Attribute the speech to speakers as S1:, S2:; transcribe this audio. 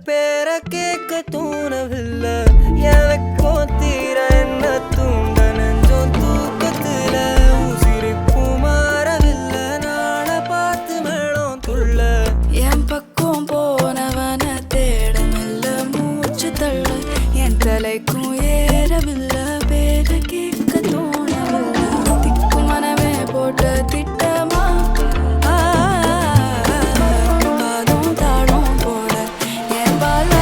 S1: பேர கேட்க தூணவில்லை எனக்கும் தீர என்ன தூண்ட நெஞ்சோம் தூக்கத்துல உசிரிப்பு மாறவில்லை நாள பார்த்து மேளம் துள்ள
S2: என் பக்கம் போனவன தேடமில்ல மூச்சு தள்ள என் தலைக்கும் ஏறவில்லை பேர கேட்க தோணவில்லை திக்கு மனமே போட்ட திட்டமா பாதம் தாளம் போட என் பால